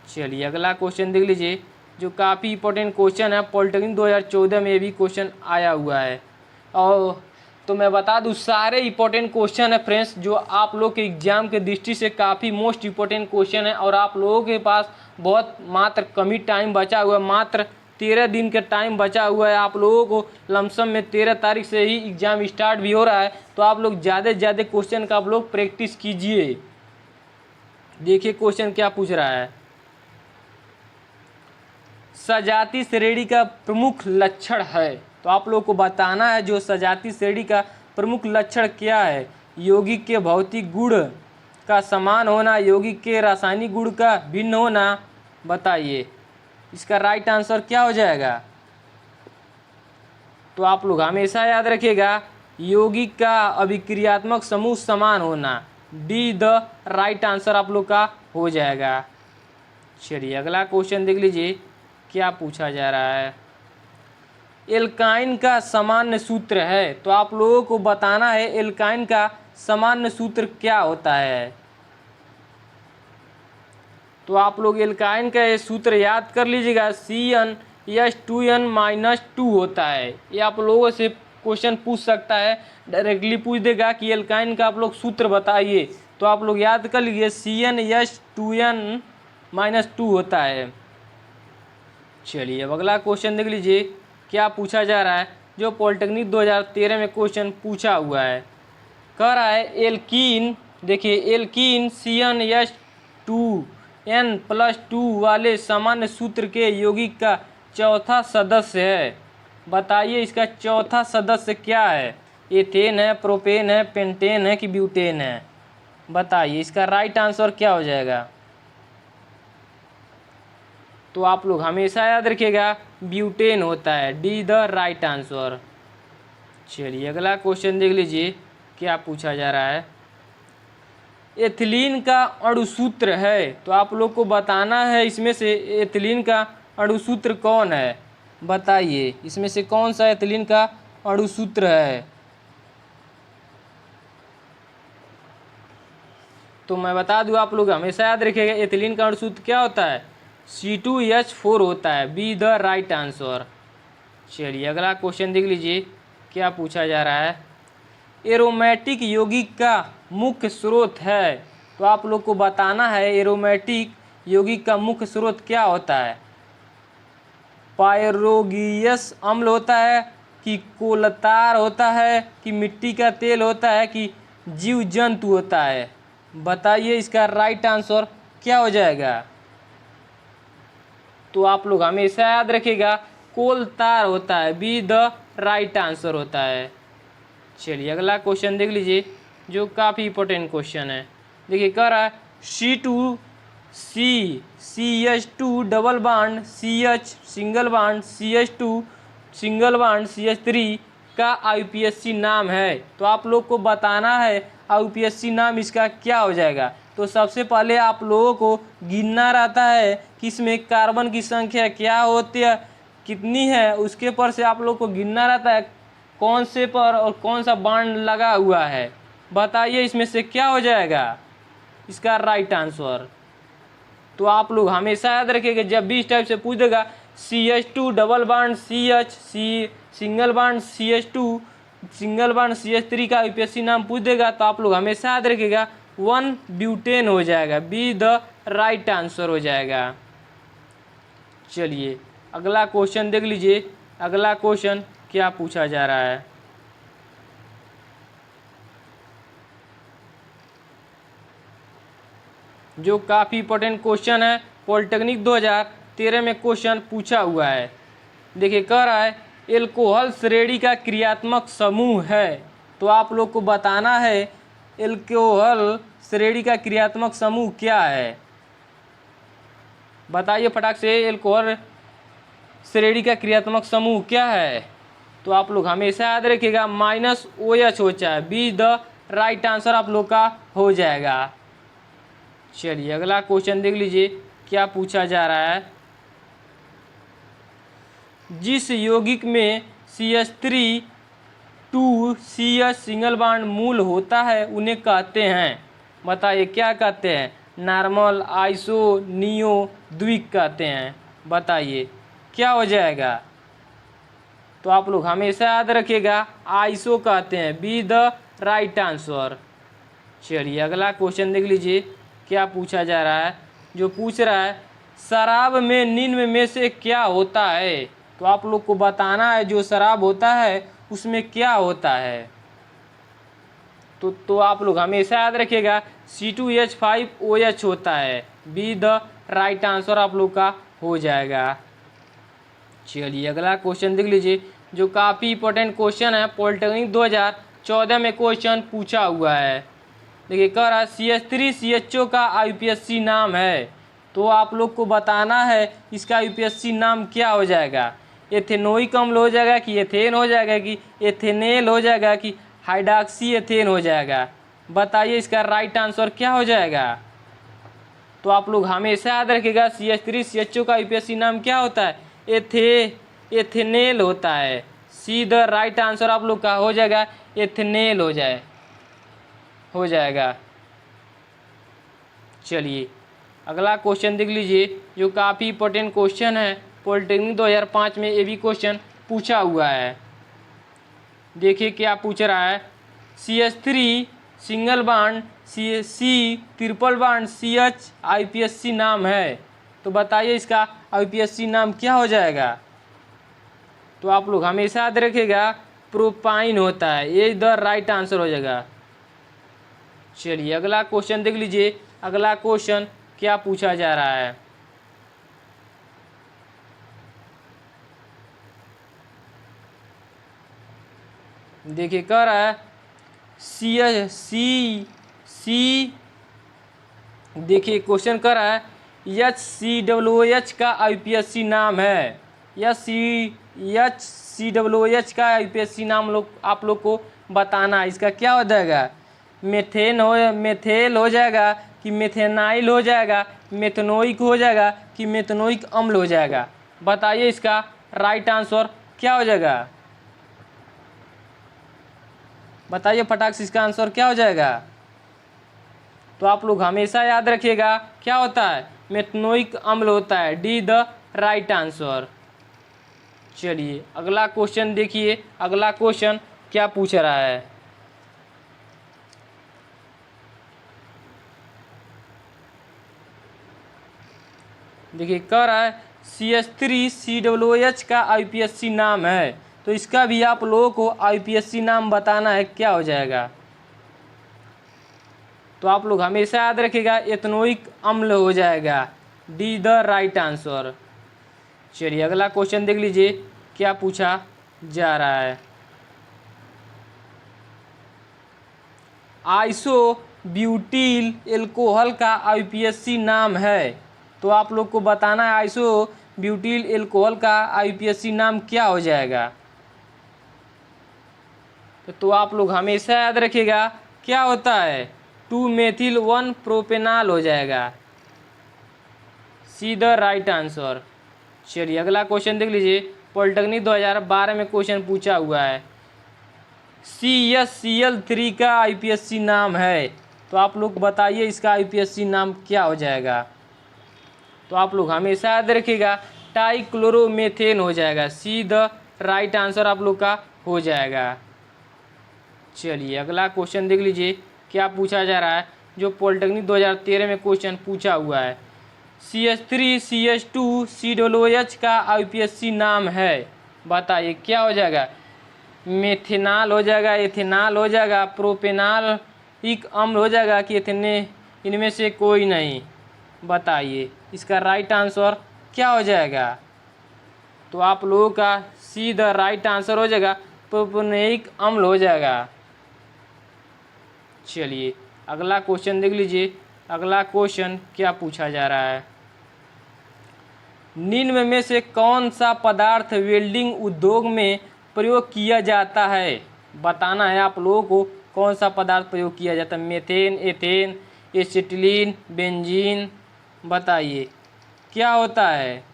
चलिए अगला क्वेश्चन देख लीजिए, जो काफ़ी इंपॉर्टेंट क्वेश्चन है, पॉलिटेक्निक 2014 में भी क्वेश्चन आया हुआ है। और तो मैं बता दूं, सारे इंपॉर्टेंट क्वेश्चन है फ्रेंड्स, जो आप लोग के एग्जाम के दृष्टि से काफ़ी मोस्ट इंपॉर्टेंट क्वेश्चन है। और आप लोगों के पास बहुत मात्र कम ही टाइम बचा हुआ है, मात्र 13 दिन का टाइम बचा हुआ है। आप लोगों को लमसम में 13 तारीख से ही एग्ज़ाम स्टार्ट भी हो रहा है। तो आप लोग ज़्यादा से ज़्यादा क्वेश्चन का आप लोग प्रैक्टिस कीजिए। देखिए क्वेश्चन क्या पूछ रहा है, सजाती श्रेणी का प्रमुख लक्षण है। तो आप लोग को बताना है जो सजाती श्रेणी का प्रमुख लक्षण क्या है। यौगिक के भौतिक गुण का समान होना, यौगिक के रासायनिक गुण का भिन्न होना। बताइए इसका राइट आंसर क्या हो जाएगा। तो आप लोग हमेशा याद रखिएगा, यौगिक का अभिक्रियात्मक समूह समान होना, डी द राइट आंसर आप लोग का हो जाएगा। चलिए अगला क्वेश्चन देख लीजिए क्या पूछा जा रहा है। एल्काइन का सामान्य सूत्र है। तो आप लोगों को बताना है एल्काइन का सामान्य सूत्र क्या होता है। तो आप लोग एल्काइन का ये सूत्र याद कर लीजिएगा, CnH2n-2 होता है। ये आप लोगों से क्वेश्चन पूछ सकता है, डायरेक्टली पूछ देगा कि एल्काइन का आप लोग सूत्र बताइए। तो आप लोग याद कर लीजिए CnH2n-2 होता है। चलिए अब अगला क्वेश्चन देख लीजिए क्या पूछा जा रहा है, जो पॉलिटेक्निक 2013 में क्वेश्चन पूछा हुआ है। कह रहा है एल्कीन, देखिए एल्कीन CnH2n+2 वाले सामान्य सूत्र के यौगिक का चौथा सदस्य है। बताइए इसका चौथा सदस्य क्या है। एथेन है, प्रोपेन है, पेंटेन है कि ब्यूटेन है। बताइए इसका राइट आंसर क्या हो जाएगा। तो आप लोग हमेशा याद रखिएगा ब्यूटेन होता है, डी द राइट आंसर। चलिए अगला क्वेश्चन देख लीजिए क्या पूछा जा रहा है। एथिलीन का अणुसूत्र है। तो आप लोग को बताना है इसमें से एथिलीन का अणुसूत्र कौन है। बताइए इसमें से कौन सा एथिलीन का अणुसूत्र है। तो मैं बता दूं, आप लोग हमेशा याद रखिएगा एथिलीन का अणुसूत्र क्या होता है, C2H4 होता है, बी द राइट आंसर। चलिए अगला क्वेश्चन देख लीजिए क्या पूछा जा रहा है। एरोमेटिक यौगिक का मुख्य स्रोत है। तो आप लोग को बताना है एरोमेटिक यौगिक का मुख्य स्रोत क्या होता है। पायरोगियस अम्ल होता है कि कोलतार होता है कि मिट्टी का तेल होता है कि जीव जंतु होता है। बताइए इसका राइट आंसर क्या हो जाएगा। तो आप लोग हमेशा याद रखिएगा कोलतार होता है, बी द राइट आंसर होता है। चलिए अगला क्वेश्चन देख लीजिए जो काफ़ी इंपॉर्टेंट क्वेश्चन है। देखिए कह रहा है CH2 double bond CH single bond CH2 single bond CH3 का IUPAC नाम है। तो आप लोग को बताना है IUPAC नाम इसका क्या हो जाएगा। तो सबसे पहले आप लोगों को गिनना रहता है कि इसमें कार्बन की संख्या क्या होती है, कितनी है, उसके पर से आप लोग को गिनना रहता है कौन से पर और कौन सा बांड लगा हुआ है। बताइए इसमें से क्या हो जाएगा इसका राइट आंसर। तो आप लोग हमेशा याद रखिएगा जब भी इस टाइप से पूछ देगा CH2 double bond CH single bond CH2 single bond CH3 का IUPAC नाम पूछ देगा तो आप लोग हमेशा याद रखिएगा 1 ब्यूटेन हो जाएगा, बी द राइट आंसर हो जाएगा। चलिए अगला क्वेश्चन देख लीजिए अगला क्वेश्चन क्या पूछा जा रहा है। जो काफ़ी इंपॉर्टेंट क्वेश्चन है, पॉलिटेक्निक 2013 में क्वेश्चन पूछा हुआ है। देखिए कह रहा है एल्कोहल श्रेणी का क्रियात्मक समूह है। तो आप लोग को बताना है एल्कोहल श्रेणी का क्रियात्मक समूह क्या है। बताइए फटाक से एल्कोहल श्रेणी का क्रियात्मक समूह क्या है। तो आप लोग हमेशा याद रखिएगा -OH हो जाए, बी द राइट आंसर आप लोग का हो जाएगा। चलिए अगला क्वेश्चन देख लीजिए क्या पूछा जा रहा है। जिस यौगिक में CH3 2CH सिंगल बांड मूल होता है उन्हें कहते हैं। बताइए क्या कहते हैं। नॉर्मल, आइसो, नियो, द्विक कहते हैं। बताइए क्या हो जाएगा? तो आप लोग हमेशा याद रखिएगा आइसो कहते हैं, बी द राइट आंसर। चलिए अगला क्वेश्चन देख लीजिए क्या पूछा जा रहा है। जो पूछ रहा है शराब में निम्न में से क्या होता है, तो आप लोग को बताना है जो शराब होता है उसमें क्या होता है। तो आप लोग हमेशा याद रखिएगा C2H5OH होता है, बी द राइट आंसर आप लोग का हो जाएगा। चलिए अगला क्वेश्चन देख लीजिए जो काफ़ी इंपॉर्टेंट क्वेश्चन है, पॉलिटेक्निक 2014 में क्वेश्चन पूछा हुआ है। देखिए कह रहा है CH3CHO का IUPAC नाम है, तो आप लोग को बताना है इसका IUPAC नाम क्या हो जाएगा। एथेनोइक अम्ल हो जाएगा कि एथेन हो जाएगा कि एथेनेल हो जाएगा कि हाइड्रॉक्सी एथेन हो जाएगा। बताइए इसका राइट आंसर क्या हो जाएगा। तो आप लोग हमेशा याद रखिएगा CH3CHO का IUPAC नाम क्या होता है, एथेनेल होता है। सी द राइट आंसर आप लोग का हो जाएगा एथेनेल हो जाएगा। चलिए अगला क्वेश्चन देख लीजिए जो काफ़ी इंपॉर्टेंट क्वेश्चन है, पॉलिटेक्निक 2005 में ये भी क्वेश्चन पूछा हुआ है। देखिए क्या पूछ रहा है, CH3 single bond C triple bond CH IUPAC नाम है, तो बताइए इसका IUPAC नाम क्या हो जाएगा। तो आप लोग हमेशा याद रखिएगा प्रोपाइन होता है, ये द राइट आंसर हो जाएगा। चलिए अगला क्वेश्चन देख लीजिए, अगला क्वेश्चन क्या पूछा जा रहा है। देखिए कह रहा है देखिए क्वेश्चन कर रहा है HCWOH का IUPAC नाम है, HCWOH का IUPAC नाम आप लोग को बताना है। इसका क्या हो जाएगा, मेथेल हो जाएगा कि मेथेनाइल हो जाएगा, मेथनोइक हो जाएगा कि मेथनोइक अम्ल हो जाएगा। बताइए इसका राइट आंसर क्या हो जाएगा। बताइए फटाक से इसका आंसर क्या हो जाएगा। तो आप लोग हमेशा याद रखिएगा क्या होता है, मेथनोइक अम्ल होता है, डी द राइट आंसर। चलिए अगला क्वेश्चन देखिए, अगला क्वेश्चन क्या पूछ रहा है। देखिए कह रहा है CH3COOH का IUPAC नाम है, तो इसका भी आप लोगों को IUPAC नाम बताना है, क्या हो जाएगा। तो आप लोग हमेशा याद रखिएगा एथनोइक अम्ल हो जाएगा, डी द राइट आंसर। चलिए अगला क्वेश्चन देख लीजिए क्या पूछा जा रहा है। आइसो ब्यूटिल एल्कोहल का IUPAC नाम है, तो आप लोग को बताना है आइसो ब्यूटिल एल्कोहल का IUPAC नाम क्या हो जाएगा। तो आप लोग हमेशा याद रखिएगा क्या होता है, 2-मेथिल-1 प्रोपेनॉल हो जाएगा, सी द राइट आंसर। चलिए अगला क्वेश्चन देख लीजिए, पॉलिटेक्निक 2012 में क्वेश्चन पूछा हुआ है। CSCl3 का IUPAC नाम है, तो आप लोग बताइए इसका IUPAC नाम क्या हो जाएगा। तो आप लोग हमेशा याद रखिएगा टाइक्लोरोमेथेन हो जाएगा, सी द राइट आंसर आप लोग का हो जाएगा। चलिए अगला क्वेश्चन देख लीजिए क्या पूछा जा रहा है, जो पॉलिटेक्निक 2013 में क्वेश्चन पूछा हुआ है। CH3CH2COOH का IUPAC नाम है, बताइए क्या हो जाएगा। मेथेनॉल हो जाएगा, एथेनॉल हो जाएगा, प्रोपेनॉलिक अम्ल हो जाएगा कि एथेने, इनमें से कोई नहीं। बताइए इसका राइट आंसर क्या हो जाएगा। तो आप लोगों का सी द राइट आंसर हो जाएगा प्रोपेनोइक अम्ल हो जाएगा। चलिए अगला क्वेश्चन देख लीजिए, अगला क्वेश्चन क्या पूछा जा रहा है। निम्न में से कौन सा पदार्थ वेल्डिंग उद्योग में प्रयोग किया जाता है, बताना है आप लोगों को कौन सा पदार्थ प्रयोग किया जाता है। मेथेन, एथेन, एसिटिलीन, बेंजीन, बताइए क्या होता है।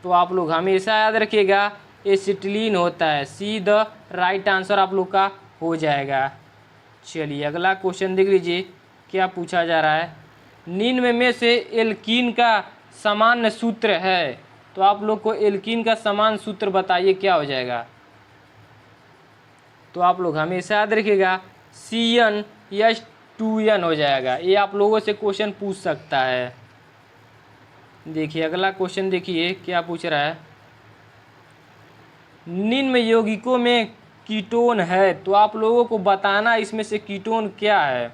तो आप लोग हमेशा याद रखिएगा एसिटिलीन होता है, सी द राइट आंसर आप लोग का हो जाएगा। चलिए अगला क्वेश्चन देख लीजिए क्या पूछा जा रहा है। निम्न में से एल्कीन का सामान्य सूत्र है, तो आप लोग को एल्कीन का सामान्य सूत्र बताइए क्या हो जाएगा। तो आप लोग हमेशा याद रखिएगा CnH2n हो जाएगा। ये आप लोगों से क्वेश्चन पूछ सकता है। देखिए अगला क्वेश्चन देखिए क्या पूछ रहा है। निम्न यौगिकों में कीटोन है, तो आप लोगों को बताना इसमें से कीटोन क्या है।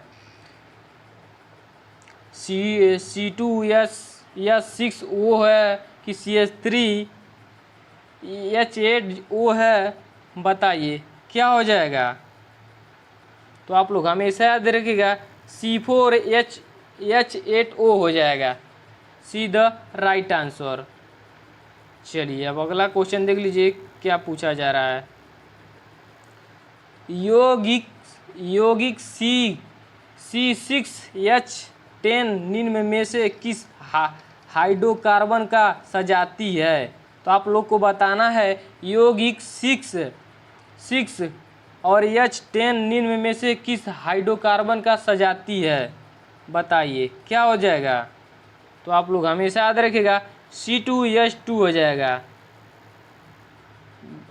C2H6O है कि CH3H8O है, बताइए क्या हो जाएगा। तो आप लोग हमेशा याद रखिएगा C4H8O हो जाएगा, सी द राइट आंसर। चलिए अब अगला क्वेश्चन देख लीजिए क्या पूछा जा रहा है। यौगिक C6H10 निम्न में से किस हाइड्रोकार्बन का सजाती है। तो आप लोग को बताना है यौगिक 6 और H10 निम्न में से किस हाइड्रोकार्बन का सजाती है, बताइए क्या हो जाएगा। तो आप लोग हमेशा याद रखिएगा C2H2 हो जाएगा,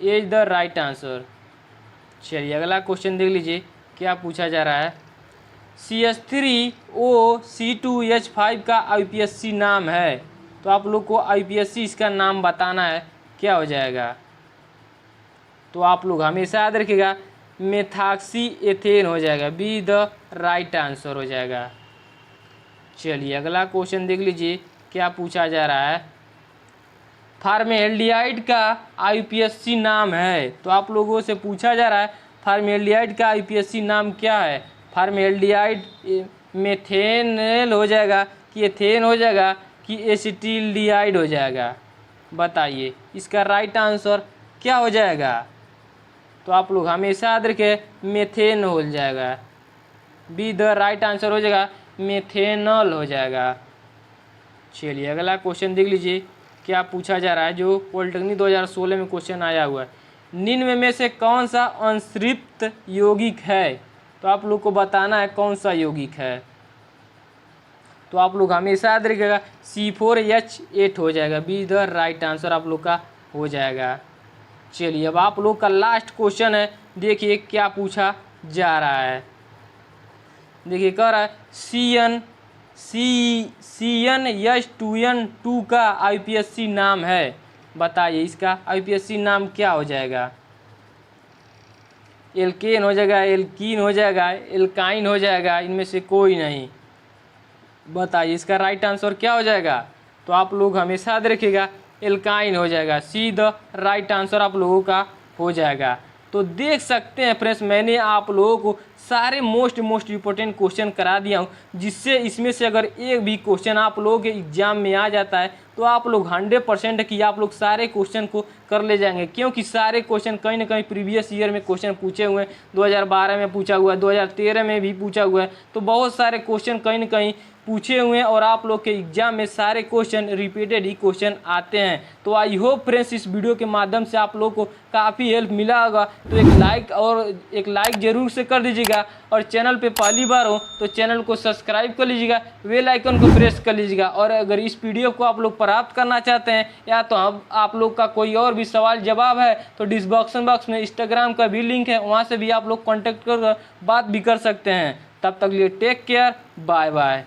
इज द राइट आंसर। चलिए अगला क्वेश्चन देख लीजिए क्या पूछा जा रहा है। CH3OC2H5 का IUPAC नाम है, तो आप लोग को IUPAC इसका नाम बताना है क्या हो जाएगा। तो आप लोग हमेशा याद रखिएगा मेथॉक्सी एथेन हो जाएगा, बी द राइट आंसर हो जाएगा। चलिए अगला क्वेश्चन देख लीजिए क्या पूछा जा रहा है। फॉर्मेल्डिहाइड का IUPAC नाम है, तो आप लोगों से पूछा जा रहा है फॉर्मेल्डिहाइड का IUPAC नाम क्या है। फॉर्मेल्डिहाइड मेथेनल हो जाएगा कि एथेन हो जाएगा कि एसिटिल्डिहाइड हो जाएगा, बताइए इसका राइट आंसर क्या हो जाएगा। तो आप लोग हमेशा याद रखें मेथेन हो जाएगा, बी द राइट आंसर हो जाएगा, मेथेनॉल हो जाएगा। चलिए अगला क्वेश्चन देख लीजिए क्या पूछा जा रहा है, जो पॉलिटेक्निक 2016 में क्वेश्चन आया हुआ है। निम्न में से कौन सा अनसृप्त यौगिक है, तो आप लोग को बताना है कौन सा यौगिक है। तो आप लोग हमेशा याद रखिएगा C4H8 हो जाएगा, बी द राइट आंसर आप लोग का हो जाएगा। चलिए अब आप लोग का लास्ट क्वेश्चन है, देखिए क्या पूछा जा रहा है। देखिए कह रहा है CnH2n2 का IUPAC नाम है, बताइए इसका IUPAC नाम क्या हो जाएगा। एल्केन हो जाएगा, एल्कीन हो जाएगा, एल्काइन हो जाएगा, इनमें से कोई नहीं, बताइए इसका राइट आंसर क्या हो जाएगा। तो आप लोग हमेशा याद रखिएगा एल्काइन हो जाएगा, सी द राइट आंसर आप लोगों का हो जाएगा। तो देख सकते हैं फ्रेंड्स मैंने आप लोगों को सारे मोस्ट इम्पोर्टेंट क्वेश्चन करा दिया हूँ, जिससे इसमें से अगर एक भी क्वेश्चन आप लोगों के एग्जाम में आ जाता है तो आप लोग 100% कि आप लोग सारे क्वेश्चन को कर ले जाएंगे, क्योंकि सारे क्वेश्चन कहीं ना कहीं प्रीवियस ईयर में क्वेश्चन पूछे हुए हैं। 2012 में पूछा हुआ है, 2013 में भी पूछा हुआ है, तो बहुत सारे क्वेश्चन कहीं ना कहीं पूछे हुए हैं और आप लोग के एग्जाम में सारे क्वेश्चन रिपीटेड ही क्वेश्चन आते हैं। तो आई होप फ्रेंड्स इस वीडियो के माध्यम से आप लोग को काफ़ी हेल्प मिला होगा, तो एक लाइक ज़रूर से कर दीजिएगा, और चैनल पे पहली बार हो तो चैनल को सब्सक्राइब कर लीजिएगा, बेल आइकन को प्रेस कर लीजिएगा। और अगर इस पीडीएफ को आप लोग प्राप्त करना चाहते हैं या तो आप लोग का कोई और भी सवाल जवाब है तो डिस्क्रिप्शन बॉक्स में इंस्टाग्राम का भी लिंक है, वहाँ से भी आप लोग कॉन्टैक्ट कर बात भी कर सकते हैं। तब तक लिए टेक केयर, बाय बाय।